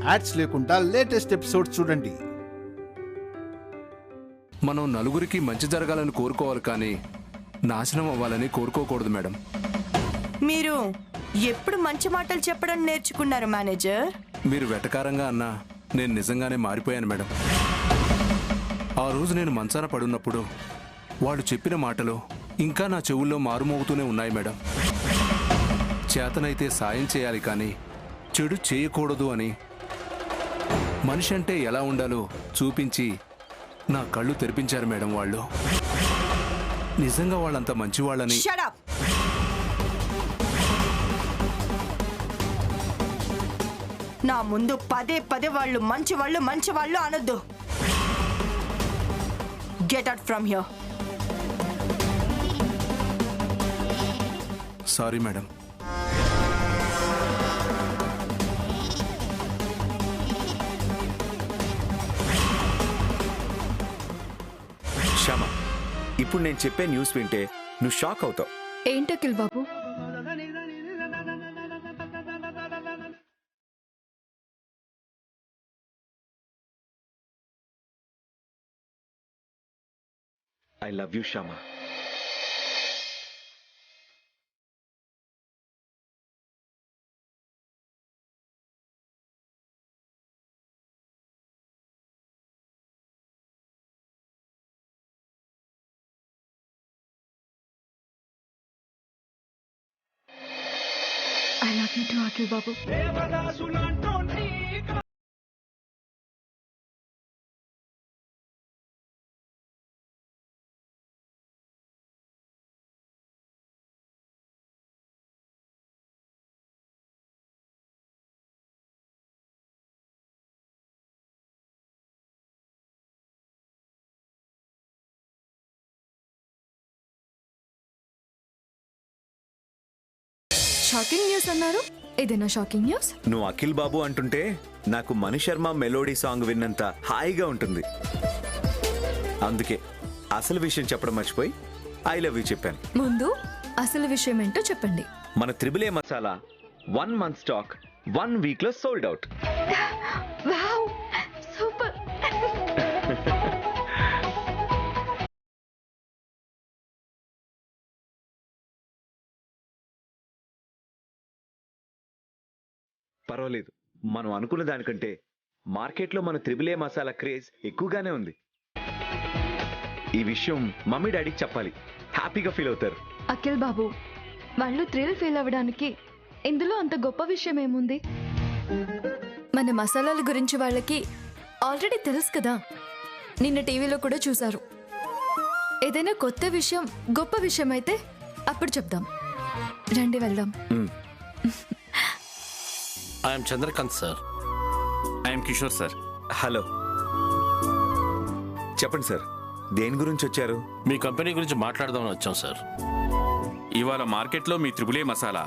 Ads లేకుండా latest episodes చూడండి. మనం నలుగురికి మంచి జరగాలని కోరుకోవాలి కానీ నాశనం అవ్వాలని కోరుకోకూడదు మేడం. మీరు ఎప్పుడు మంచి మాటలు చెప్పడం నేర్చుకున్నారు మేనేజర్? మీరు వెటకారంగా అన్నా నేను నిజంగానే మారిపోయాను మేడం. ఆ రోజు నేను మంచాన పడున్నప్పుడు వాళ్ళు చెప్పిన మాటలు ఇంకా నా చెవుల్లో మారుమోగుతూనే ఉన్నాయి మేడం. చేతనైతే సాయం చేయాలి కానీ చెడు చేయకూడదు అని, మనిషి అంటే ఎలా ఉండాలో చూపించి నా కళ్ళు తెరిపించారు మేడం వాళ్ళు. నిజంగా వాళ్ళంత మంచివాళ్ళని. Shut up! నా ముందు పదే పదే వాళ్ళు మంచివాళ్ళు అనొద్దు. Get out from here. Sorry madam. Shyama, ఇప్పుడు నేను చెప్పే న్యూస్ వింటే నువ్వు షాక్ అవుతావు. ఏంటి Akhil babu? I love you Shyama. I love you too Akhil babu. Shocking news అన్నారు, ఏదైనా షాకింగ్ న్యూస్? నువ్వు అఖిల్ బాబు అంటుంటే నాకు మణి శర్మ మెలోడీ సాంగ్ విన్నంత హాయిగా ఉంటుంది. అందుకే అసలు విషయం చెప్పడం మర్చిపోయి ఐ లవ్ యూ చెప్పాను. ముందు అసలు విషయం ఏంటో చెప్పండి. మన triple A masala 1 month stock 1 week లో సోల్డ్ అవుట్. Wow, super. పర్వాలేదు, మనం అనుకున్న దానికంటే మార్కెట్లో మన త్రిబుల్ ఏ మసాలా క్రేజ్ ఎక్కువగానే ఉంది. ఈ విషయం మమ్మీ డాడీకి చెప్పాలి, హ్యాపీగా ఫీల్ అవుతారు. అఖిల్ బాబు, వాళ్ళు థ్రిల్ ఫీల్ అవ్వడానికి ఇందులో అంత గొప్ప విషయం ఏముంది? మన మసాలాల గురించి వాళ్ళకి ఆల్రెడీ తెలుసు కదా, నిన్న టీవీలో కూడా చూశారు. ఏదైనా కొత్త విషయం, గొప్ప విషయం అయితే అప్పుడు చెప్దాం. రండి వెళ్దాం. I'm Chandrakant sir. I'm Kishore sir. Hello, చెప్పండి సార్, దేని గురించి వచ్చారు? మీ కంపెనీ గురించి మాట్లాడదామని వచ్చాం సార్. ఇవాళ మార్కెట్లో మీ త్రిబుల్ ఏ మసాలా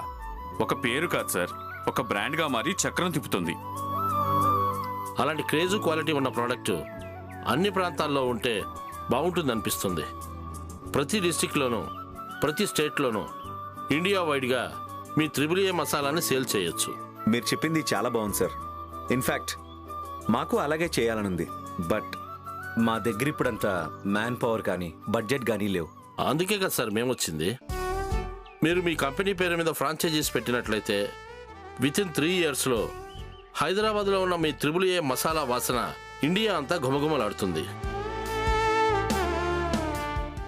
ఒక పేరు కాదు సార్, ఒక బ్రాండ్గా మారి చక్రం తిప్పుతుంది. అలాంటి క్రేజ్ క్వాలిటీ ఉన్న ప్రోడక్ట్ అన్ని ప్రాంతాల్లో ఉంటే బాగుంటుంది అనిపిస్తుంది. ప్రతి డిస్టిక్లోనూ, ప్రతి స్టేట్లోనూ ఇండియా వైడ్గా మీ త్రిబుల్ ఏ మసాలాని సేల్ చేయొచ్చు. మీరు చెప్పింది చాలా బాగుంది సార్. ఇన్ఫ్యాక్ట్ మాకు అలాగే చేయాలనుంది. బట్ మా దగ్గర ఇప్పుడంతా మ్యాన్ పవర్ కానీ బడ్జెట్ కానీ లేవు. అందుకే కదా సార్ మేము వచ్చింది. మీరు మీ కంపెనీ పేరు మీద ఫ్రాంచైజీస్ పెట్టినట్లయితే వితిన్ 3 yearsలో హైదరాబాద్లో ఉన్న మీ త్రిబుల్ ఏ మసాలా వాసన ఇండియా అంతా ఘుమఘుమలాడుతుంది.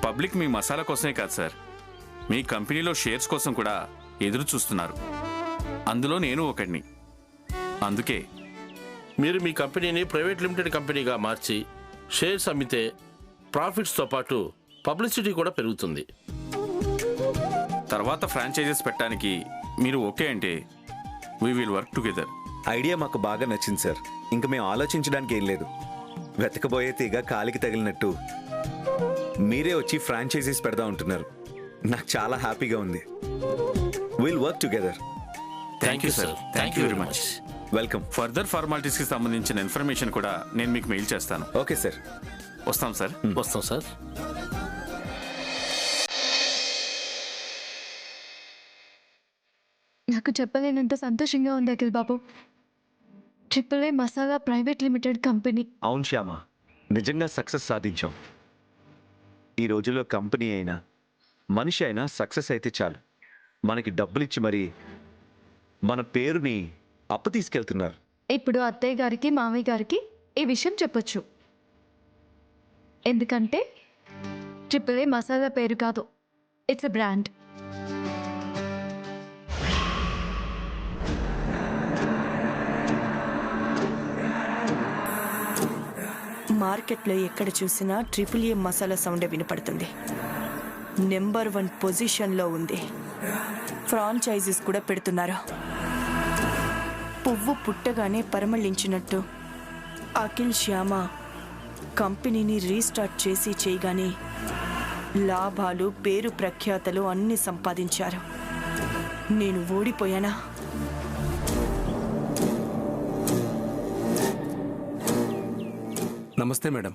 పబ్లిక్ మీ మసాలా కోసమే కాదు సార్, మీ కంపెనీలో షేర్స్ కోసం కూడా ఎదురు చూస్తున్నారు. అందులో నేను ఒకడిని. అందుకే మీరు మీ కంపెనీని ప్రైవేట్ లిమిటెడ్ కంపెనీగా మార్చి షేర్స్ అమ్మితే ప్రాఫిట్స్తో పాటు పబ్లిసిటీ కూడా పెరుగుతుంది. తర్వాత ఫ్రాంచైజెస్ పెట్టడానికి మీరు ఓకే అంటే we will work together. Idea మాకు బాగా నచ్చింది సార్. ఇంక మేము ఆలోచించడానికి ఏం లేదు. వెతకబోయే తీగ కాలికి తగిలినట్టు మీరే వచ్చి ఫ్రాంచైజీస్ పెడదా ఉంటున్నారు. నాకు చాలా హ్యాపీగా ఉంది. Will work together. Thank you sir. Thank you very much. Welcome. Further ఫార్మాలిటీస్కి సంబంధించిన ఇన్ఫర్మేషన్ కూడా నేను మీకు మెయిల్ చేస్తాను. Okay sir. వస్తాం సార్. వస్తాం సార్. నాకు చెప్పలేనంత సంతోషంగా ఉంది Akhil babu. AAA Masala private limited company. అవును శ్యామ, నిజంగా సక్సెస్ సాధించాం. ఈ రోజుల్లో కంపెనీ అయినా మనిషి అయినా సక్సెస్ అయితే చాలు, మనకి డబ్బులిచ్చి మరి మన పేరుని అప్పు తీసుకెళ్తున్నారు. ఇప్పుడు అత్తయ్య గారికి మామయ్య గారికి ఈ విషయం చెప్పొచ్చు. ఎందుకంటే AAA మసాలా పేరు కాదు, ఇట్స్ ఎ బ్రాండ్. మార్కెట్లో ఎక్కడ చూసినా AAA మసాలా సౌండే వినపడుతుంది. నెంబర్ 1 పొజిషన్లో ఉంది. ఫ్రాంచైజీస్ కూడా పెడుతున్నారు. పువ్వు పుట్టగానే పరిమళించినట్టు అఖిల్ శ్యామ కంపెనీని రీస్టార్ట్ చేసి చేయగానే లాభాలు, పేరు ప్రఖ్యాతలు అన్నీ సంపాదించారు. నేను ఓడిపోయానా? నమస్తే మేడం.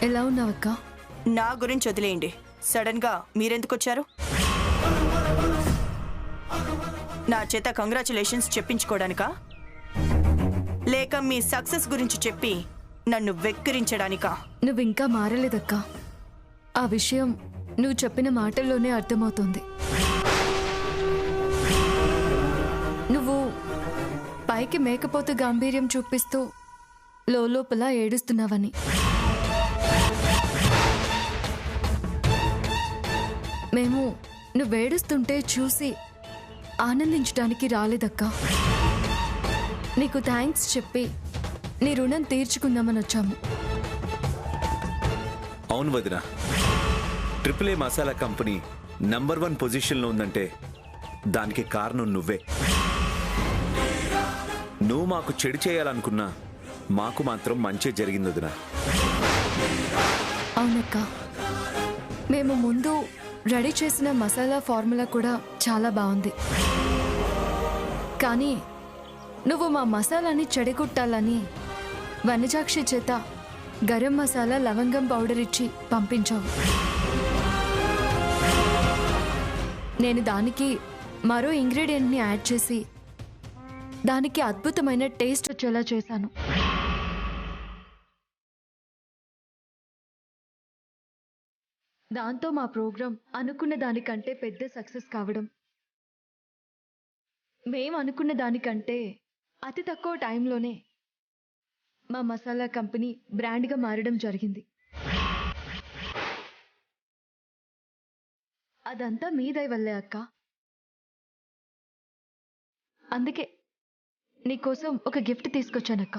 ఎలా ఉన్నావక్క? నా గురించి వదిలేయండి. సడన్ గా మీరెందుకు వచ్చారు? నా చేత కంగ్రాచులేషన్స్ చెప్పించుకోవడానికా, లేక మీ సక్సెస్ గురించి చెప్పి నన్ను వెక్కిరించడానికా? నువ్వు ఇంకా మారలేదక్క. ఆ విషయం నువ్వు చెప్పిన మాటల్లోనే అర్థమవుతుంది. నువ్వు పైకి మేకపోతు గాంభీర్యం చూపిస్తూ లోపల ఏడుస్తున్నావని. మేము నువ్వేడుస్తుంటే చూసి ఆనందించడానికి రాలేదక్కా. నీకు థ్యాంక్స్ చెప్పి నీ రుణం తీర్చుకుందామని వచ్చాము. అవును వదిన, AAA మసాలా కంపెనీ నంబర్ 1 పొజిషన్లో ఉందంటే దానికి కారణం నువ్వే. నువ్వు మాకు చెడు చేయాలనుకున్నా మాకు మాత్రం మంచి జరిగింది వదిన. అవునక్క, మేము ముందు రెడీ చేసిన మసాలా ఫార్ములా కూడా చాలా బాగుంది. కానీ నువ్వు మా మసాలాని చెడగొట్టాలని వనజాక్షి చేత గరం మసాలా, లవంగం పౌడర్ ఇచ్చి పంపించావు. నేను దానికి మరో ఇంగ్రీడియంట్ని యాడ్ చేసి దానికి అద్భుతమైన టేస్ట్ వచ్చేలా చేశాను. దాంతో మా ప్రోగ్రాం అనుకున్న దానికంటే పెద్ద సక్సెస్ కావడం, మేము అనుకున్న దానికంటే అతి తక్కువ టైంలోనే మా మసాలా కంపెనీ బ్రాండ్గా మారడం జరిగింది. అదంతా మీ దయ వల్లే అక్క. అందుకే నీకోసం ఒక గిఫ్ట్ తీసుకొచ్చానక్క.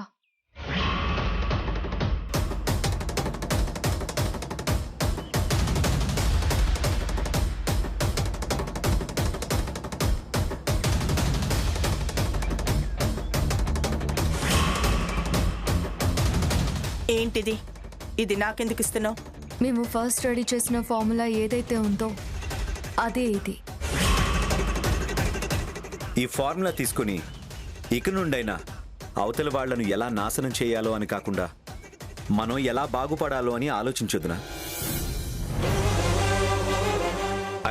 ఏంటిది? ఇది నాకెందుకు ఇస్తున్నావు? మేము ఫస్ట్ రెడీ చేసిన ఫార్ములా ఏదైతే ఉందో అదే ఇది. ఈ ఫార్ములా తీసుకుని ఇక నుండైనా అవతల వాళ్లను ఎలా నాశనం చేయాలో అని కాకుండా మనం ఎలా బాగుపడాలో అని ఆలోచించొద్దునా.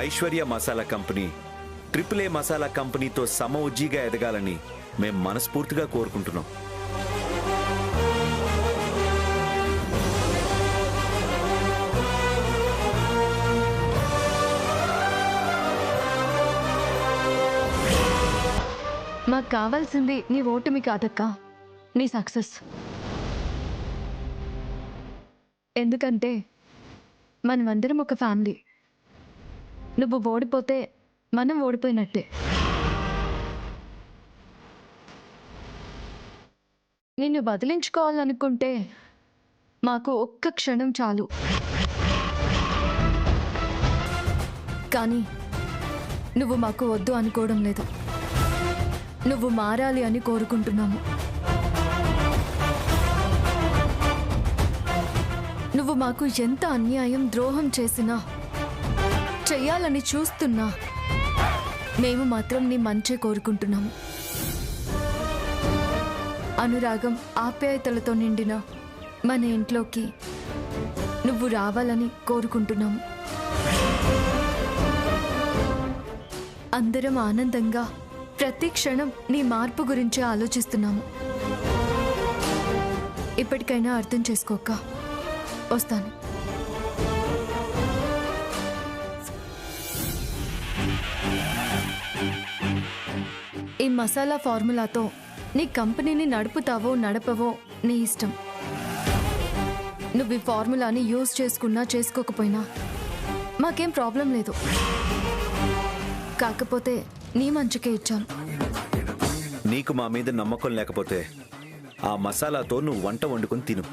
ఐశ్వర్య మసాలా కంపెనీ AAA మసాలా కంపెనీతో సమఉజ్జీగా ఎదగాలని మేం మనస్ఫూర్తిగా కోరుకుంటున్నాం. మాకు కావాల్సింది నీ ఓటమి కాదక్క, నీ సక్సెస్. ఎందుకంటే మనమందరం ఒక ఫ్యామిలీ. నువ్వు ఓడిపోతే మనం ఓడిపోయినట్టే. నిన్ను బదిలించుకోవాలనుకుంటే మాకు ఒక్క క్షణం చాలు. కానీ నువ్వు మాకు వద్దు అనుకోవడం లేదు, నువ్వు మారాలి అని కోరుకుంటున్నాము. నువ్వు మాకు ఎంత అన్యాయం, ద్రోహం చేసినా, చెయ్యాలని చూస్తున్నా మేము మాత్రం నీ మంచే కోరుకుంటున్నాము. అనురాగం, ఆప్యాయతలతో నిండిన మన ఇంట్లోకి నువ్వు రావాలని కోరుకుంటున్నాము. అందరం ఆనందంగా ప్రతి క్షణం నీ మార్పు గురించి ఆలోచిస్తున్నాము. ఇప్పటికైనా అర్థం చేసుకోక వస్తాను. ఈ మసాలా ఫార్ములాతో నీ కంపెనీని నడుపుతావో నడపవో నీ ఇష్టం. నువ్వు ఈ ఫార్ములాని యూజ్ చేసుకున్నా చేసుకోకపోయినా మాకేం ప్రాబ్లం లేదు. కాకపోతే నీ మంచికే ఇచ్చాను. నీకు మా మీద నమ్మకం లేకపోతే ఆ మసాలాతో నువ్వు వంట వండుకొని తిను.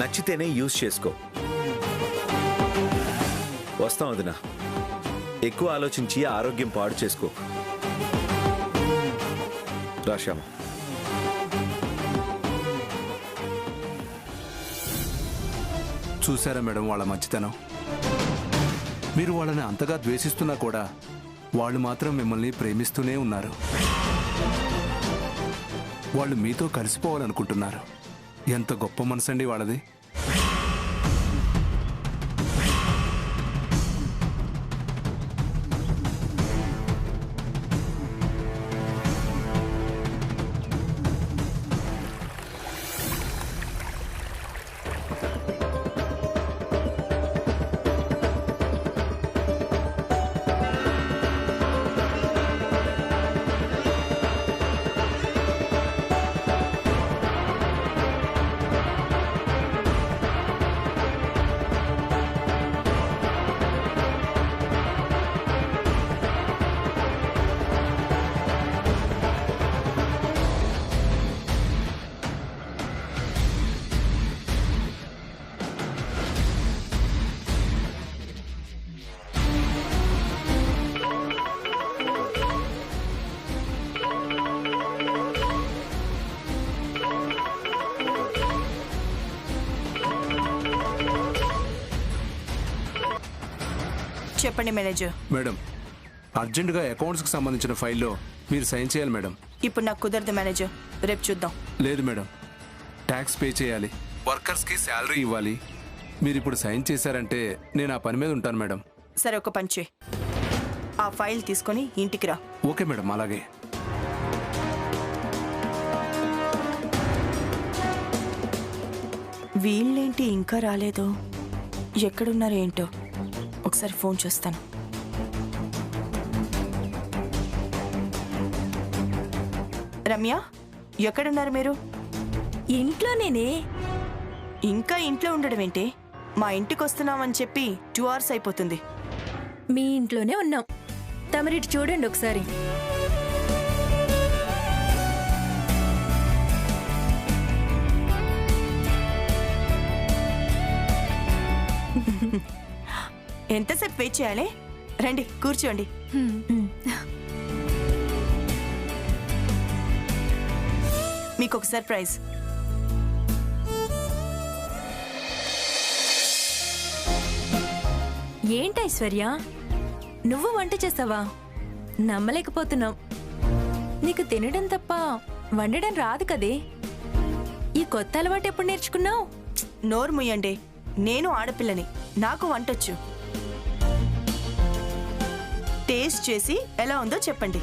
నచ్చితేనే యూజ్ చేసుకో. వస్తాం వదినా. ఎక్కువ ఆలోచించి ఆరోగ్యం పాడు చేసుకో. రాశామ. చూసారా మేడం వాళ్ళ మంచితనం? మీరు వాళ్ళని అంతగా ద్వేషిస్తున్నా కూడా వాళ్ళు మాత్రం మిమ్మల్ని ప్రేమిస్తూనే ఉన్నారు. వాళ్ళు మీతో కలిసిపోవాలనుకుంటున్నారు. ఎంత గొప్ప మనసండి వాళ్ళది. చెప్పండి మేనేజర్. మేడం, అర్జెంటుగా అకౌంట్స్కి సంబంధించిన ఫైల్లో మీరు సైన్ చేయాలి మేడం. ఇప్పుడు నాకు కుదరదు మేనేజర్. రేపు చూద్దాం. లేదు మేడం, ట్యాక్స్ పే చేయాలి, వర్కర్స్కి శాలరీ ఇవ్వాలి. మీరు ఇప్పుడు సైన్ చేశారంటే నేను ఆ పని మీద ఉంటాను మేడం. సరే, ఒక పని చేయి. ఆ ఫైల్ తీసుకొని ఇంటికి రా. ఓకే మేడం, అలాగే. వీళ్ళేంటి ఇంకా రాలేదు? ఎక్కడున్నారో ఏంటో. ఒకసారి ఫోన్ చేస్తాను. రమ్య, ఎక్కడున్నారు మీరు? ఇంట్లోనేనే. ఇంకా ఇంట్లో ఉండడం ఏంటి? మా ఇంటికి వస్తున్నామని చెప్పి 2 hours అయిపోతుంది. మీ ఇంట్లోనే ఉన్నాం. తమరిటి చూడండి ఒకసారి. ఎంతసేపు వెయిట్ చేయాలి? రండి, కూర్చోండి. మీకు ఒక సర్ప్రైజ్. ఏంటి ఐశ్వర్య, నువ్వు వంట చేసావా? నమ్మలేకపోతున్నావు. నీకు తినడం తప్ప వండడం రాదు కదే. ఈ కొత్త అలవాటు ఎప్పుడు నేర్చుకున్నావు? నోరు ముయ్యండి. నేను ఆడపిల్లని, నాకు వంటొచ్చు. టేస్ట్ చేసి ఎలా ఉందో చెప్పండి.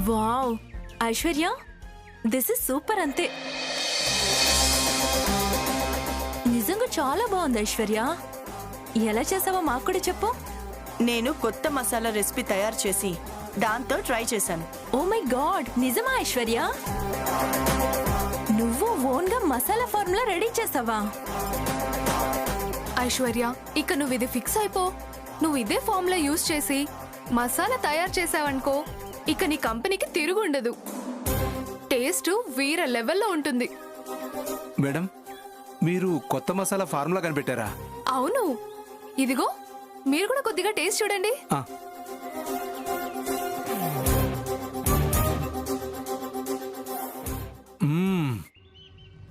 Wow Aishwarya, this is super. అంతే, నిజంగా చాలా బాగుంది ఐశ్వర్య. ఎలా చేసావో మాకు కూడా చెప్పు. నేను కొత్త మసాలా రెసిపీ తయారు చేసి దాంతో ట్రై చేశాను. ఓ మై గాడ్, నిజమా ఐశ్వర్య? నువ్వు ఓన్గా మసాలా ఫార్ములా రెడీ చేసావా? ఐశ్వర్య, ఇక నువ్వు ఇది ఫిక్స్ అయిపో. నువ్వు ఇదే ఫార్ములా యూజ్ చేసి మసాలా తయారు చేసావనుకో, ఇక నీ కంపెనీకి తిరుగుండదు. టేస్ట్ వేరే లెవెల్లో ఉంటుంది. మేడం, మీరు కొత్త మసాలా ఫార్ములా కనిపెట్టారా? అవును, ఇదిగో మీరు కూడా కొద్దిగా టేస్ట్ చూడండి.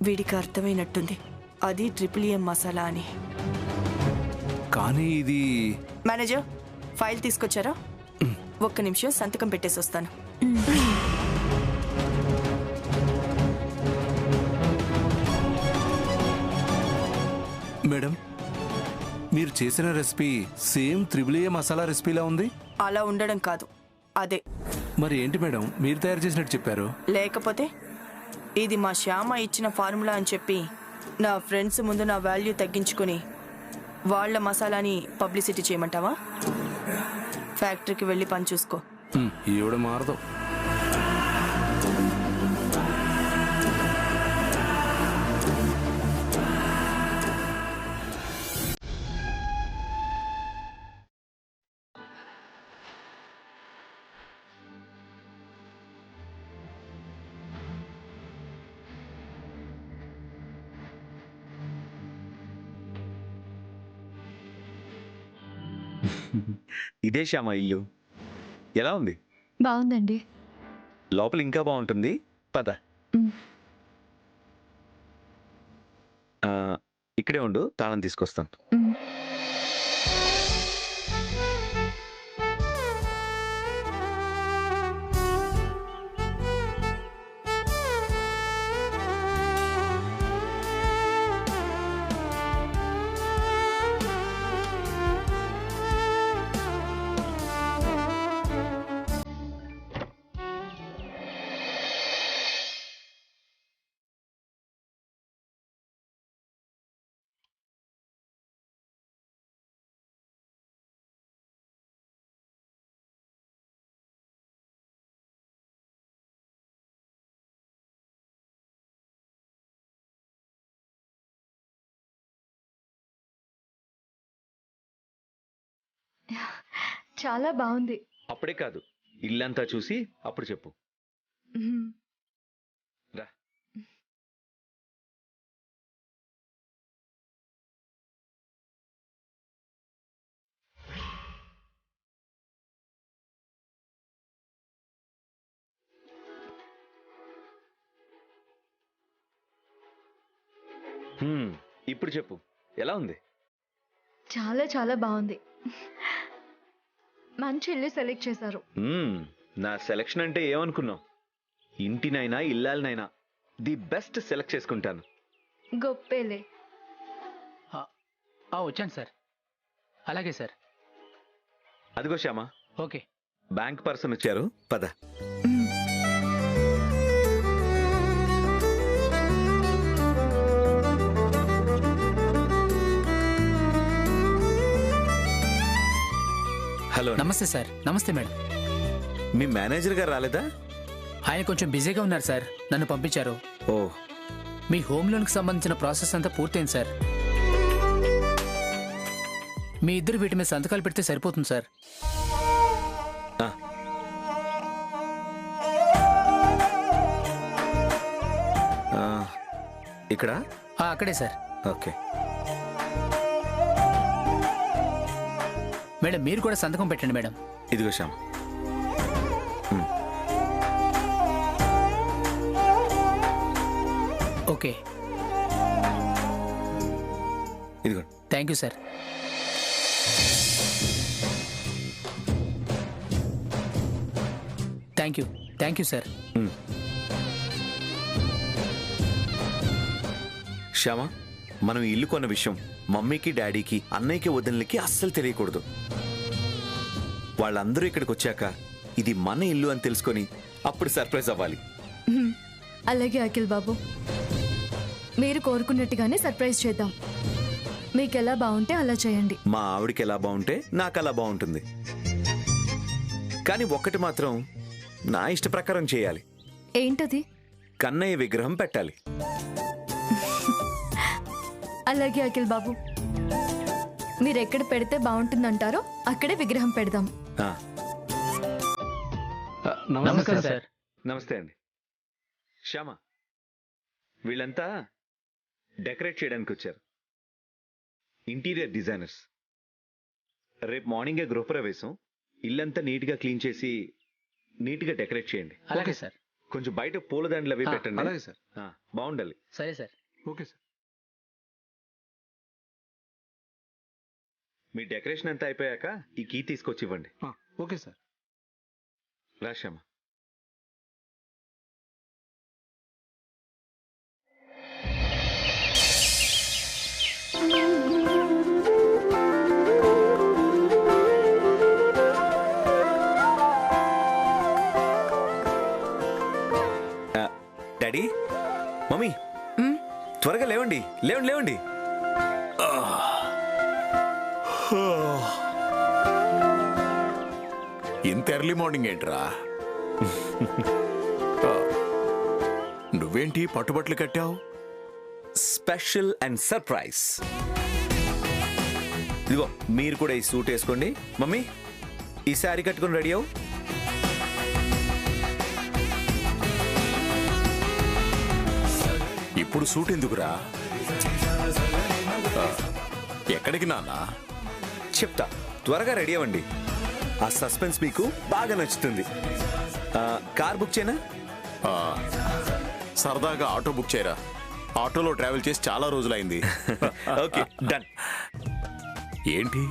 వీడికి అర్థమైనట్టుంది, అది EEM మసాలా అని. కానీ ఇది... మేనేజర్, ఫైల్ తీసుకొచ్చారా? ఒక్క నిమిషం సంతకం పెట్టేసి వస్తాను. మేడం, మీరు చేసిన recipe same triple A Masala రెసిపీలా ఉంది. అలా ఉండడం కాదు, అదే. మరి ఏంటి మేడం మీరు తయారు చేసినట్టు చెప్పారు? లేకపోతే ఇది మా శ్యామ ఇచ్చిన ఫార్ములా అని చెప్పి నా ఫ్రెండ్స్ ముందు నా వాల్యూ తగ్గించుకుని వాళ్ళ మసాలాని పబ్లిసిటీ చేయమంటావా? ఫ్యాక్టరీకి వెళ్ళి పని చూసుకో. ఈవిడ మారదు. ఇదే శ్యామ ఇల్లు. ఎలా ఉంది? బాగుందండి. లోపల ఇంకా బాగుంటుంది, పద. ఇక్కడే ఉండు, తాళం తీసుకొస్తాను. చాలా బాగుంది. అప్పుడే కాదు, ఇల్లంతా చూసి అప్పుడు చెప్పు. రా. ఇప్పుడు చెప్పు, ఎలా ఉంది? చాలా చాలా బాగుంది. మంచి ఇల్లు సెలెక్ట్ చేశారు. నా సెలక్షన్ అంటే ఏమనుకున్నావు? ఇంటినైనా ఇల్లాలనైనా ది బెస్ట్ సెలెక్ట్ చేసుకుంటాను. గొప్పేలే. వచ్చాను సార్. అలాగే సార్. అదిగో శ్యామ, ఓకే. బ్యాంక్ పర్సన్ వచ్చారు, పద. హలో. నమస్తే సార్. నమస్తే మేడం. మీ మేనేజర్ గారు రాలేదా? ఆయన కొంచెం బిజీగా ఉన్నారు సార్, నన్ను పంపించారు. ఓ, మీ హోమ్ లోన్కి సంబంధించిన ప్రాసెస్ అంతా పూర్తయింది సార్. మీ ఇద్దరు వీటి మీద సంతకాలు పెడితే సరిపోతుంది సార్. ఇక్కడ? అక్కడే సార్. ఓకే మేడం, మీరు కూడా సంతకం పెట్టండి మేడం. ఇదిగో శ్యామ. ఓకే. ఇదిగో. Thank you sir. Thank you sir. Shyama, మనం ఇల్లు కొన్న విషయం మమ్మీకి, డాడీకి, అన్నయ్యకి, వదినలకి అస్సలు తెలియకూడదు. వాళ్ళందరూ ఇక్కడికి వచ్చాక ఇది మన ఇల్లు అని తెలుసుకొని అప్పుడు సర్ప్రైజ్ అవ్వాలి. అలాగే అఖిల్ బాబు, మీరు కోరుకున్నట్టుగానే సర్ప్రైజ్ చేద్దాం. మీకు ఎలా బాగుంటే అలా చేయండి. మా ఆవిడికి ఎలా బాగుంటే నాకు అలా బాగుంటుంది. కానీ ఒక్కటి మాత్రం నా ఇష్ట ప్రకారం చేయాలి. ఏంటది? కన్నయ్య విగ్రహం పెట్టాలి. అలాగే అఖిల్ బాబు, మీరు ఎక్కడ పెడితే బాగుంటుందంటారో అక్కడే విగ్రహం పెడదాం. నమస్తే సార్. నమస్తే అండి. శ్యామ, వీళ్ళంతా డెకరేట్ చేయడానికి వచ్చారు. Interior designers. రేపు మార్నింగే గృహప్రవేశం. ఇల్లంతా నీట్గా క్లీన్ చేసి నీట్గా డెకరేట్ చేయండి. అలాగే సార్. కొంచెం బయట పూలదండలు అవి పెట్టండి. అలాగే సార్. బాగుండాలి. సరే సార్. Okay sir. మీ డెకరేషన్ అంతా అయిపోయాక ఈ కీ తీసుకొచ్చి ఇవ్వండి. Okay sir. రా శ్యామ. త్వరగా లేవండి, లేవండి, లేవండి. ఇంత ఎర్లీ మార్నింగ్ ఏంట్రా? నువ్వేంటి పట్టుబట్లు కట్టావు? Special and surprise. ఇదిగో మీరు కూడా ఈ సూట్ వేసుకోండి. మమ్మీ, ఈ శారీ కట్టుకొని రెడీ అవు. ఇప్పుడు సూట్ ఎందుకురా? ఎక్కడికి నాన్న? చెప్తా, త్వరగా రెడీ అవ్వండి. ఆ సస్పెన్స్ మీకు బాగా నచ్చుతుంది. కార్ బుక్ చేయనా? సరదాగా ఆటో బుక్ చేయరా. ఆటోలో ట్రావెల్ చేసి చాలా రోజులైంది. Okay, done. ఏంటి